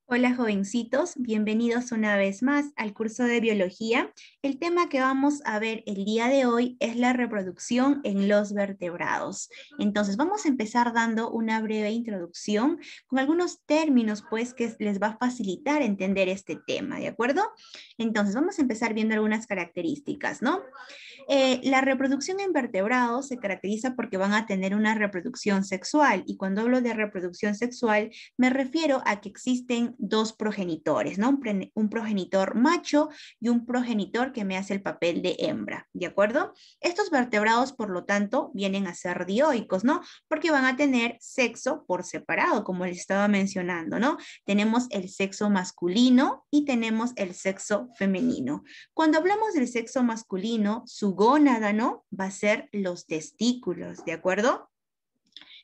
Hola jovencitos, bienvenidos una vez más al curso de biología. El tema que vamos a ver el día de hoy es la reproducción en los vertebrados. Entonces vamos a empezar dando una breve introducción con algunos términos pues que les va a facilitar entender este tema, ¿de acuerdo? Entonces vamos a empezar viendo algunas características, ¿no? La reproducción en vertebrados se caracteriza porque van a tener una reproducción sexual y cuando hablo de reproducción sexual me refiero a que existen dos progenitores, ¿no? Un progenitor macho y un progenitor que me hace el papel de hembra, ¿de acuerdo? Estos vertebrados, por lo tanto, vienen a ser dioicos, ¿no? Porque van a tener sexo por separado, como les estaba mencionando, ¿no? Tenemos el sexo masculino y tenemos el sexo femenino. Cuando hablamos del sexo masculino, su gónada, ¿no? Va a ser los testículos, ¿de acuerdo?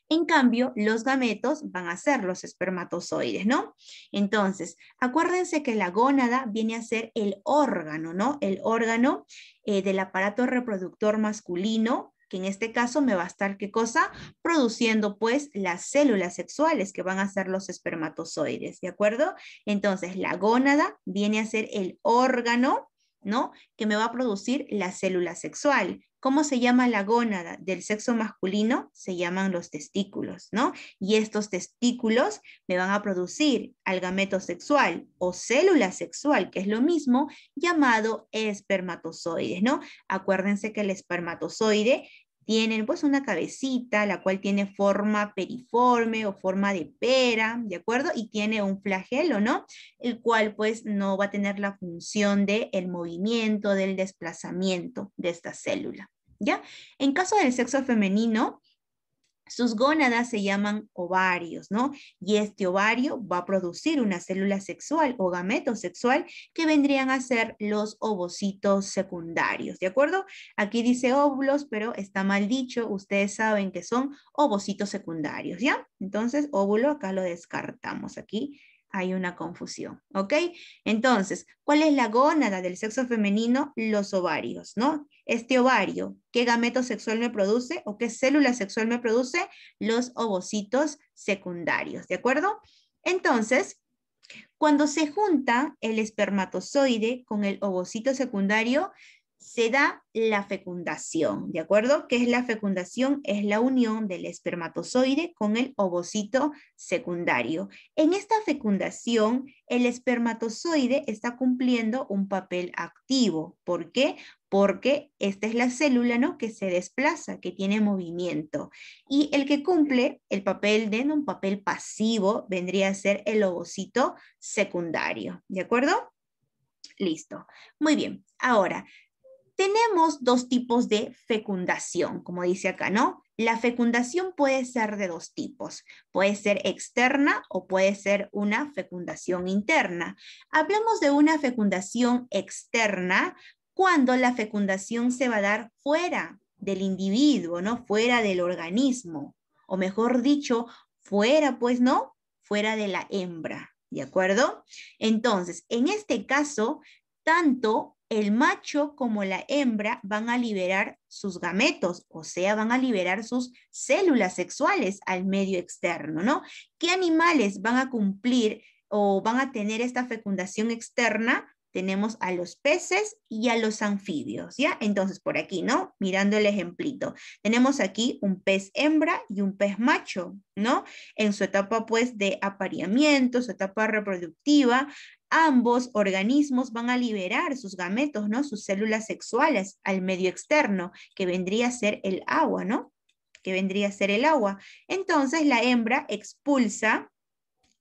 En cambio, los gametos van a ser los espermatozoides, ¿no? Entonces, acuérdense que la gónada viene a ser el órgano, ¿no? El órgano del aparato reproductor masculino, que en este caso me va a estar, ¿qué cosa? Produciendo pues las células sexuales que van a ser los espermatozoides, ¿de acuerdo? Entonces, la gónada viene a ser el órgano, ¿no? Que me va a producir la célula sexual. ¿Cómo se llama la gónada del sexo masculino? Se llaman los testículos, ¿no? Y estos testículos me van a producir al gameto sexual o célula sexual, que es lo mismo, llamado espermatozoides, ¿no? Acuérdense que el espermatozoide tienen pues una cabecita, la cual tiene forma periforme o forma de pera, ¿de acuerdo? Y tiene un flagelo, ¿no? El cual pues no va a tener la función del movimiento, del desplazamiento de esta célula, ¿ya? En caso del sexo femenino, sus gónadas se llaman ovarios, ¿no? Y este ovario va a producir una célula sexual o gameto sexual que vendrían a ser los ovocitos secundarios, ¿de acuerdo? Aquí dice óvulos, pero está mal dicho. Ustedes saben que son ovocitos secundarios, ¿ya? Entonces, óvulo acá lo descartamos. Aquí hay una confusión, ¿ok? Entonces, ¿cuál es la gónada del sexo femenino? Los ovarios, ¿no? Este ovario, ¿qué gameto sexual me produce o qué célula sexual me produce? Los ovocitos secundarios, ¿de acuerdo? Entonces, cuando se junta el espermatozoide con el ovocito secundario, se da la fecundación, ¿de acuerdo? ¿Qué es la fecundación? Es la unión del espermatozoide con el ovocito secundario. En esta fecundación, el espermatozoide está cumpliendo un papel activo. ¿Por qué? Porque esta es la célula, ¿no? Que se desplaza, que tiene movimiento. Y el que cumple el papel de un papel pasivo vendría a ser el ovocito secundario, ¿de acuerdo? Listo. Muy bien. Ahora, tenemos dos tipos de fecundación, como dice acá, ¿no? La fecundación puede ser de dos tipos. Puede ser externa o puede ser una fecundación interna. Hablamos de una fecundación externa cuando la fecundación se va a dar fuera del individuo, ¿no? Fuera del organismo. O mejor dicho, fuera, pues, ¿no? Fuera de la hembra, ¿de acuerdo? Entonces, en este caso, tanto el macho como la hembra van a liberar sus gametos, o sea, van a liberar sus células sexuales al medio externo, ¿no? ¿Qué animales van a cumplir o van a tener esta fecundación externa? Tenemos a los peces y a los anfibios, ¿ya? Entonces, por aquí, ¿no? Mirando el ejemplito. Tenemos aquí un pez hembra y un pez macho, ¿no? En su etapa, pues, de apareamiento, su etapa reproductiva, ambos organismos van a liberar sus gametos, ¿no? Sus células sexuales al medio externo, que vendría a ser el agua, ¿no? Que vendría a ser el agua. Entonces la hembra expulsa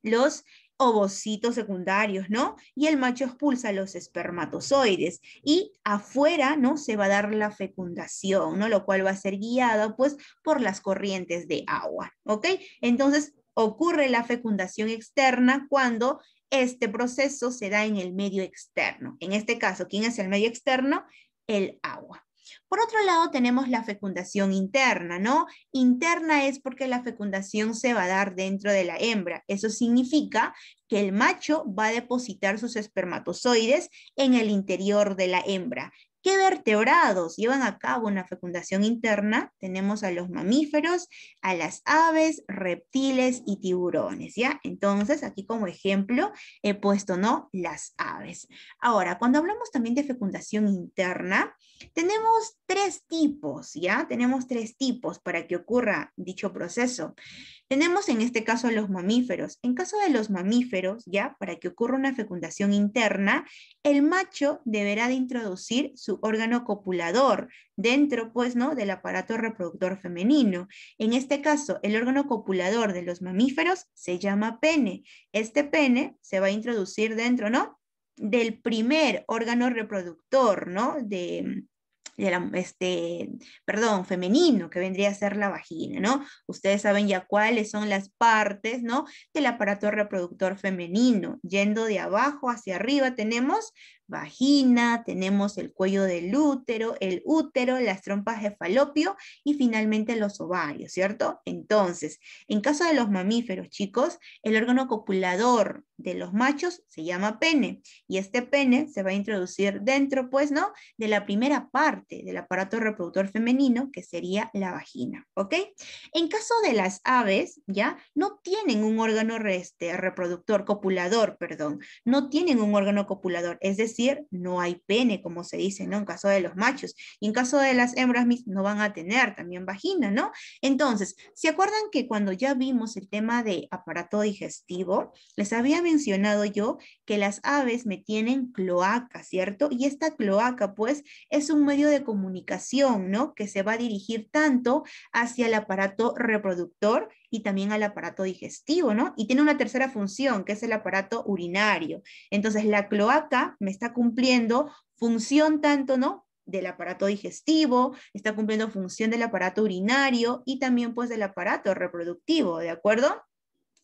los ovocitos secundarios, ¿no? Y el macho expulsa los espermatozoides y afuera, ¿no? Se va a dar la fecundación, ¿no? Lo cual va a ser guiado, pues, por las corrientes de agua, ¿ok? Entonces, ocurre la fecundación externa cuando este proceso se da en el medio externo. En este caso, ¿quién es el medio externo? El agua. Por otro lado, tenemos la fecundación interna, ¿no? Interna es porque la fecundación se va a dar dentro de la hembra. Eso significa que el macho va a depositar sus espermatozoides en el interior de la hembra. ¿Qué vertebrados llevan a cabo una fecundación interna? Tenemos a los mamíferos, a las aves, reptiles y tiburones, ¿ya? Entonces, aquí como ejemplo he puesto, ¿no? Las aves. Ahora, cuando hablamos también de fecundación interna, tenemos tres tipos, ¿ya? Tenemos tres tipos para que ocurra dicho proceso. Tenemos en este caso a los mamíferos. En caso de los mamíferos, ya, para que ocurra una fecundación interna, el macho deberá de introducir su órgano copulador dentro, pues, ¿no?, del aparato reproductor femenino. En este caso, el órgano copulador de los mamíferos se llama pene. Este pene se va a introducir dentro, ¿no?, del primer órgano reproductor, ¿no?, perdón, femenino, que vendría a ser la vagina, ¿no? Ustedes saben ya cuáles son las partes, ¿no?, del aparato reproductor femenino. Yendo de abajo hacia arriba tenemos vagina, tenemos el cuello del útero, las trompas de falopio y finalmente los ovarios, ¿cierto? Entonces, en caso de los mamíferos, chicos, el órgano copulador de los machos se llama pene y este pene se va a introducir dentro, pues, ¿no?, de la primera parte del aparato reproductor femenino, que sería la vagina, ¿ok? En caso de las aves, ¿ya?, no tienen un órgano reproductor, copulador, perdón, no tienen un órgano copulador, es decir, no hay pene, como se dice, ¿no?, en caso de los machos, y en caso de las hembras no van a tener también vagina, ¿no? Entonces, ¿se acuerdan que cuando ya vimos el tema de aparato digestivo, les había mencionado yo que las aves me tienen cloaca, ¿cierto? Y esta cloaca, pues, es un medio de comunicación, ¿no?, que se va a dirigir tanto hacia el aparato reproductor y también al aparato digestivo, ¿no? Y tiene una tercera función, que es el aparato urinario. Entonces, la cloaca me está cumpliendo función tanto, ¿no?, del aparato digestivo, está cumpliendo función del aparato urinario y también, pues, del aparato reproductivo, ¿de acuerdo?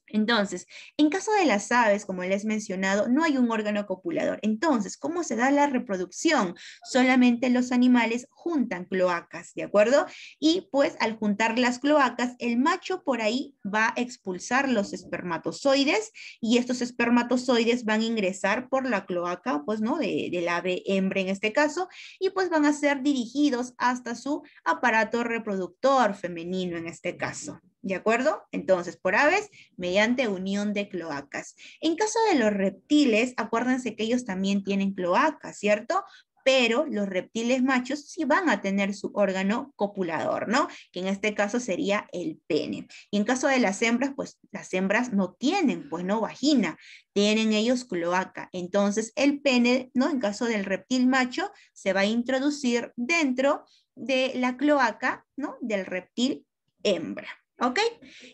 Entonces, en caso de las aves, como les he mencionado, no hay un órgano copulador. Entonces, ¿cómo se da la reproducción? Solamente los animales juntan cloacas, ¿de acuerdo? Y pues al juntar las cloacas, el macho por ahí va a expulsar los espermatozoides y estos espermatozoides van a ingresar por la cloaca, pues, ¿no?, del ave hembra en este caso, y pues van a ser dirigidos hasta su aparato reproductor femenino en este caso. ¿De acuerdo? Entonces, por aves, mediante unión de cloacas. En caso de los reptiles, acuérdense que ellos también tienen cloacas, ¿cierto? Pero los reptiles machos sí van a tener su órgano copulador, ¿no?, que en este caso sería el pene. Y en caso de las hembras, pues las hembras no tienen, pues, no, vagina, tienen ellos cloaca. Entonces, el pene, ¿no?, en caso del reptil macho, se va a introducir dentro de la cloaca, ¿no?, del reptil hembra. ¿Ok?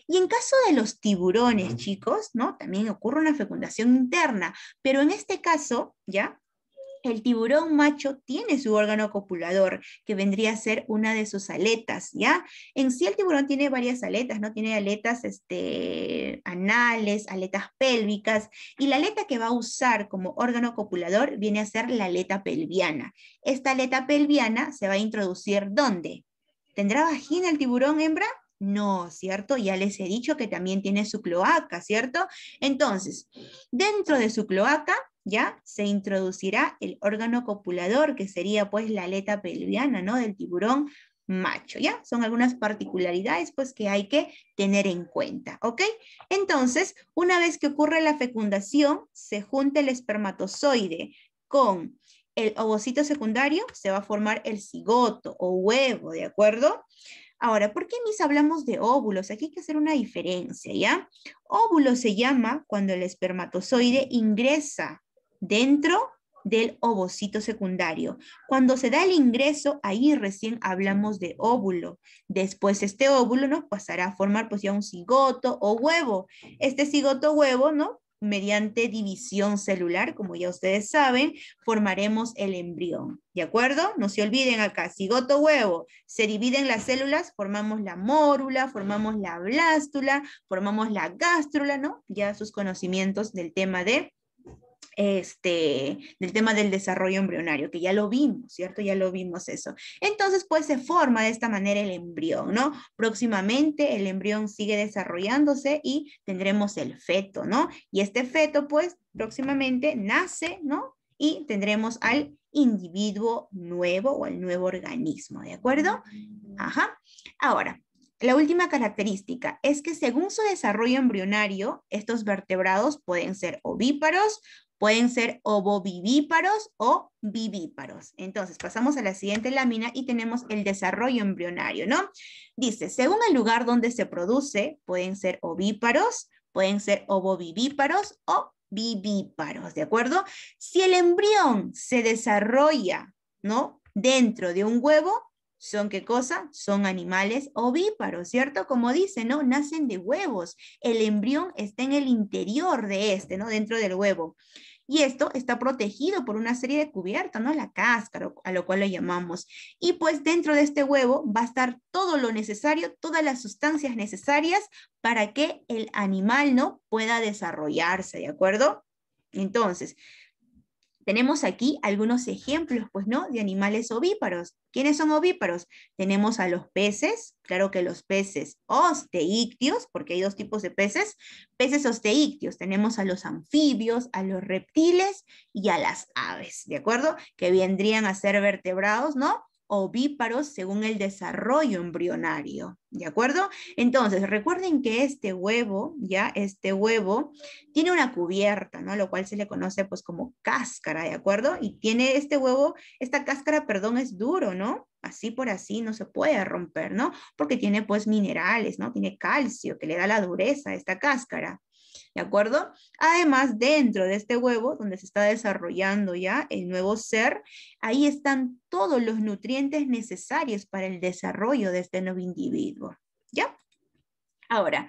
Y en caso de los tiburones, chicos, ¿no?, también ocurre una fecundación interna, pero en este caso, ¿ya?, el tiburón macho tiene su órgano copulador, que vendría a ser una de sus aletas, ¿ya? En sí el tiburón tiene varias aletas, ¿no? Tiene aletas anales, aletas pélvicas, y la aleta que va a usar como órgano copulador viene a ser la aleta pelviana. Esta aleta pelviana se va a introducir, ¿dónde? ¿Tendrá vagina el tiburón hembra? No, ¿cierto? Ya les he dicho que también tiene su cloaca, ¿cierto? Entonces, dentro de su cloaca, ya se introducirá el órgano copulador, que sería pues la aleta pelviana, ¿no?, del tiburón macho, ¿ya? Son algunas particularidades pues que hay que tener en cuenta, ¿ok? Entonces, una vez que ocurre la fecundación, se junta el espermatozoide con el ovocito secundario, se va a formar el cigoto o huevo, ¿de acuerdo? Ahora, ¿por qué, Miss, hablamos de óvulos? Aquí hay que hacer una diferencia, ¿ya? Óvulo se llama cuando el espermatozoide ingresa dentro del ovocito secundario. Cuando se da el ingreso, ahí recién hablamos de óvulo. Después este óvulo, ¿no?, pasará a formar pues ya un cigoto o huevo. Este cigoto huevo, ¿no?, mediante división celular, como ya ustedes saben, formaremos el embrión, ¿de acuerdo? No se olviden acá, cigoto huevo, se dividen las células, formamos la mórula, formamos la blástula, formamos la gástrula, ¿no? Ya sus conocimientos del tema del desarrollo embrionario, que ya lo vimos, ¿cierto? Ya lo vimos eso. Entonces, pues se forma de esta manera el embrión, ¿no? Próximamente el embrión sigue desarrollándose y tendremos el feto, ¿no? Y este feto, pues, próximamente nace, ¿no? Y tendremos al individuo nuevo o al nuevo organismo, ¿de acuerdo? Ajá. Ahora, la última característica es que según su desarrollo embrionario, estos vertebrados pueden ser ovíparos, pueden ser ovovivíparos o vivíparos. Entonces, pasamos a la siguiente lámina y tenemos el desarrollo embrionario, ¿no? Dice, según el lugar donde se produce, pueden ser ovíparos, pueden ser ovovivíparos o vivíparos, ¿de acuerdo? Si el embrión se desarrolla, ¿no? Dentro de un huevo, ¿son qué cosa? Son animales ovíparos, ¿cierto? Como dice, ¿no? Nacen de huevos. El embrión está en el interior de este, ¿no? Dentro del huevo. Y esto está protegido por una serie de cubiertas, ¿no? La cáscara, a lo cual lo llamamos. Y pues dentro de este huevo va a estar todo lo necesario, todas las sustancias necesarias para que el animal, ¿no? Pueda desarrollarse, ¿de acuerdo? Entonces, tenemos aquí algunos ejemplos, pues, ¿no? De animales ovíparos. ¿Quiénes son ovíparos? Tenemos a los peces, claro que los peces osteícteos, porque hay dos tipos de peces osteícteos. Tenemos a los anfibios, a los reptiles y a las aves, ¿de acuerdo? Que vendrían a ser vertebrados, ¿no? Ovíparos según el desarrollo embrionario, ¿de acuerdo? Entonces, recuerden que este huevo, ya, este huevo tiene una cubierta, ¿no? Lo cual se le conoce pues como cáscara, ¿de acuerdo? Y tiene este huevo, esta cáscara, perdón, es duro, ¿no? Así por así no se puede romper, ¿no? Porque tiene pues minerales, ¿no? Tiene calcio que le da la dureza a esta cáscara. ¿De acuerdo? Además, dentro de este huevo, donde se está desarrollando ya el nuevo ser, ahí están todos los nutrientes necesarios para el desarrollo de este nuevo individuo. ¿Ya? Ahora,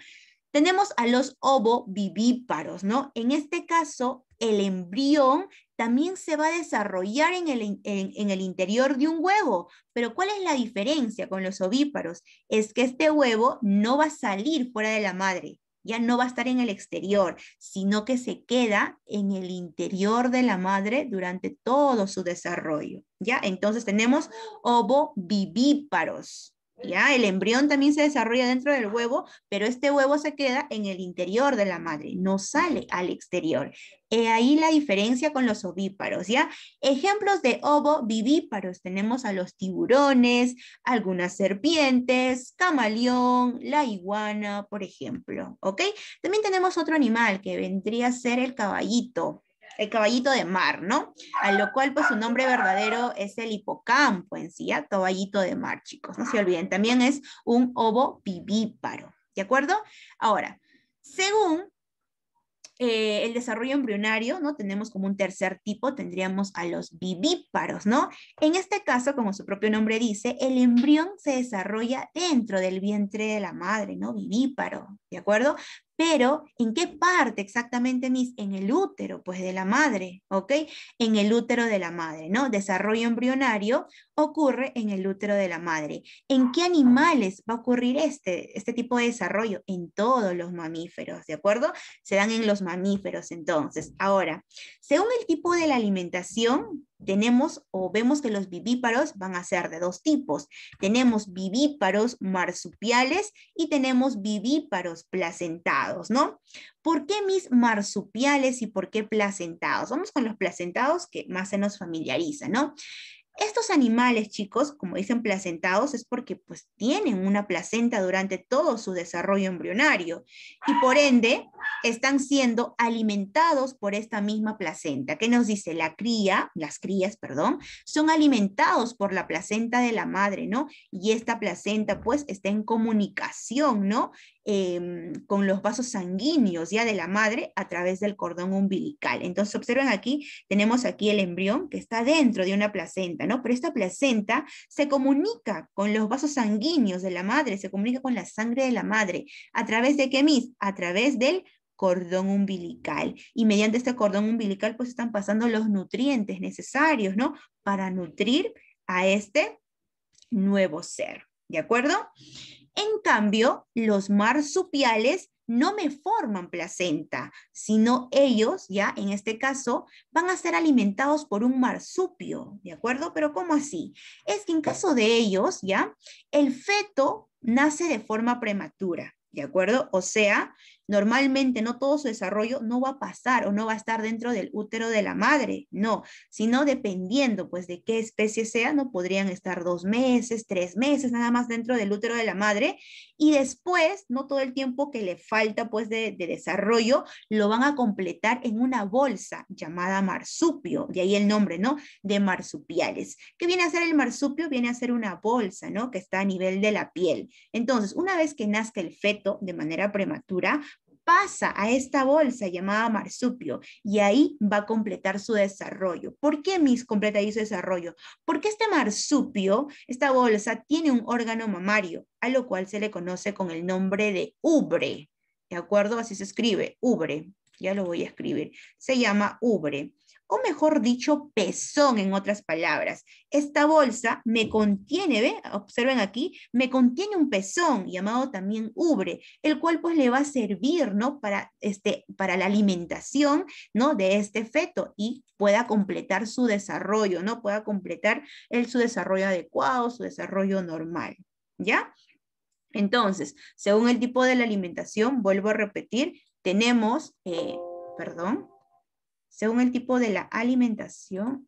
tenemos a los ovovivíparos, ¿no? En este caso, el embrión también se va a desarrollar en el interior de un huevo. Pero ¿cuál es la diferencia con los ovíparos? Es que este huevo no va a salir fuera de la madre, ya no va a estar en el exterior, sino que se queda en el interior de la madre durante todo su desarrollo, ¿ya? Entonces tenemos ovovivíparos. ¿Ya? El embrión también se desarrolla dentro del huevo, pero este huevo se queda en el interior de la madre, no sale al exterior. Ahí la diferencia con los ovíparos, ¿ya? Ejemplos de ovovivíparos, tenemos a los tiburones, algunas serpientes, camaleón, la iguana, por ejemplo, ¿ok? También tenemos otro animal que vendría a ser el caballito de mar, ¿no? A lo cual pues su nombre verdadero es el hipocampo en sí, ¿ya? Caballito de mar, chicos, no se olviden, también es un ovovivíparo, ¿de acuerdo? Ahora, según el desarrollo embrionario, ¿no? Tenemos como un tercer tipo, tendríamos a los vivíparos, ¿no? En este caso, como su propio nombre dice, el embrión se desarrolla dentro del vientre de la madre, ¿no? Vivíparo, ¿de acuerdo? Pero, ¿en qué parte exactamente, Miss? En el útero, pues, de la madre, ¿ok? En el útero de la madre, ¿no? Desarrollo embrionario ocurre en el útero de la madre. ¿En qué animales va a ocurrir este tipo de desarrollo? En todos los mamíferos, ¿de acuerdo? Se dan en los mamíferos entonces. Ahora, según el tipo de la alimentación, tenemos o vemos que los vivíparos van a ser de dos tipos. Tenemos vivíparos marsupiales y tenemos vivíparos placentados, ¿no? ¿Por qué mis marsupiales y por qué placentados? Vamos con los placentados que más se nos familiarizan, ¿no? Estos animales, chicos, como dicen placentados, es porque pues tienen una placenta durante todo su desarrollo embrionario y por ende están siendo alimentados por esta misma placenta. ¿Qué nos dice? Las crías, perdón, son alimentados por la placenta de la madre, ¿no? Y esta placenta pues está en comunicación, ¿no? Con los vasos sanguíneos ya de la madre a través del cordón umbilical. Entonces observen aquí, tenemos aquí el embrión que está dentro de una placenta, ¿no? Pero esta placenta se comunica con los vasos sanguíneos de la madre, se comunica con la sangre de la madre. ¿A través de qué, Miss? A través del cordón umbilical. Y mediante este cordón umbilical pues están pasando los nutrientes necesarios, ¿no? Para nutrir a este nuevo ser. ¿De acuerdo? En cambio, los marsupiales no me forman placenta, sino ellos, ya en este caso, van a ser alimentados por un marsupio, ¿de acuerdo? Pero ¿cómo así? Es que en caso de ellos, ya, el feto nace de forma prematura, ¿de acuerdo? O sea, Normalmente no todo su desarrollo no va a pasar o no va a estar dentro del útero de la madre, no, sino dependiendo pues de qué especie sea, no podrían estar 2 meses, 3 meses nada más dentro del útero de la madre y después, no todo el tiempo que le falta pues de desarrollo, lo van a completar en una bolsa llamada marsupio, de ahí el nombre, ¿no? De marsupiales. ¿Qué viene a ser el marsupio? Viene a ser una bolsa, ¿no? Que está a nivel de la piel. Entonces, una vez que nazca el feto de manera prematura, pasa a esta bolsa llamada marsupio y ahí va a completar su desarrollo. ¿Por qué Miss completa ahí su desarrollo? Porque este marsupio, esta bolsa, tiene un órgano mamario, a lo cual se le conoce con el nombre de ubre. ¿De acuerdo? Así se escribe, ubre. Ya lo voy a escribir. Se llama ubre. O mejor dicho, pezón en otras palabras. Esta bolsa me contiene, ¿ve? Observen aquí, me contiene un pezón llamado también ubre, el cual pues le va a servir, ¿no? Para la alimentación, ¿no? De este feto y pueda completar su desarrollo, ¿no? Pueda completar su desarrollo adecuado, su desarrollo normal, ¿ya? Entonces, según el tipo de la alimentación, vuelvo a repetir, tenemos, perdón, según el tipo de la alimentación,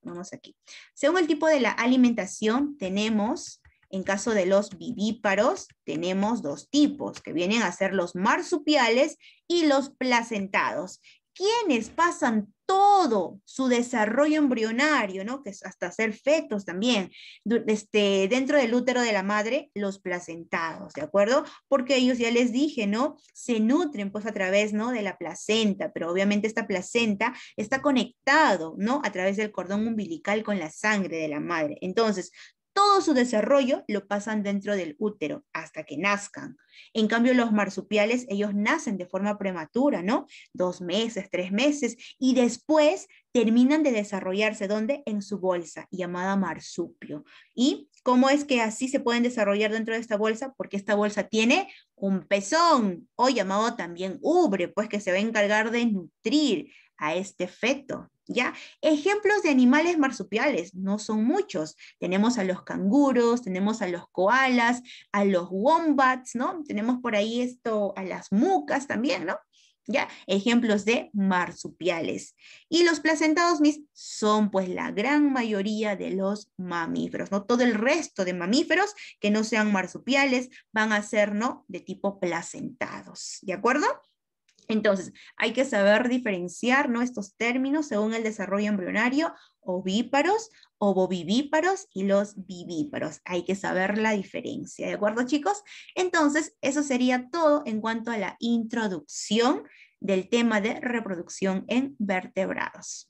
vamos aquí. Según el tipo de la alimentación, tenemos, en caso de los vivíparos, tenemos dos tipos, que vienen a ser los marsupiales y los placentados, quienes pasan todo su desarrollo embrionario, ¿no? Que es hasta ser fetos también, dentro del útero de la madre, los placentados, ¿de acuerdo? Porque ellos, ya les dije, ¿no? Se nutren pues a través, ¿no? De la placenta, pero obviamente esta placenta está conectado, ¿no? A través del cordón umbilical con la sangre de la madre. Entonces, todo su desarrollo lo pasan dentro del útero hasta que nazcan. En cambio, los marsupiales, ellos nacen de forma prematura, ¿no? 2 meses, 3 meses, y después terminan de desarrollarse, ¿dónde? En su bolsa, llamada marsupio. ¿Y cómo es que así se pueden desarrollar dentro de esta bolsa? Porque esta bolsa tiene un pezón, o llamado también ubre, pues que se va a encargar de nutrir a este feto, ¿ya? Ejemplos de animales marsupiales, no son muchos. Tenemos a los canguros, tenemos a los koalas, a los wombats, ¿no? Tenemos por ahí a las mucas también, ¿no? ¿Ya? Ejemplos de marsupiales. Y los placentados, Miss, son pues la gran mayoría de los mamíferos, ¿no? Todo el resto de mamíferos que no sean marsupiales van a ser, ¿no? De tipo placentados, ¿de acuerdo? Entonces, hay que saber diferenciar, ¿no? Estos términos según el desarrollo embrionario, ovíparos, ovovivíparos y los vivíparos. Hay que saber la diferencia, ¿de acuerdo, chicos? Entonces, eso sería todo en cuanto a la introducción del tema de reproducción en vertebrados.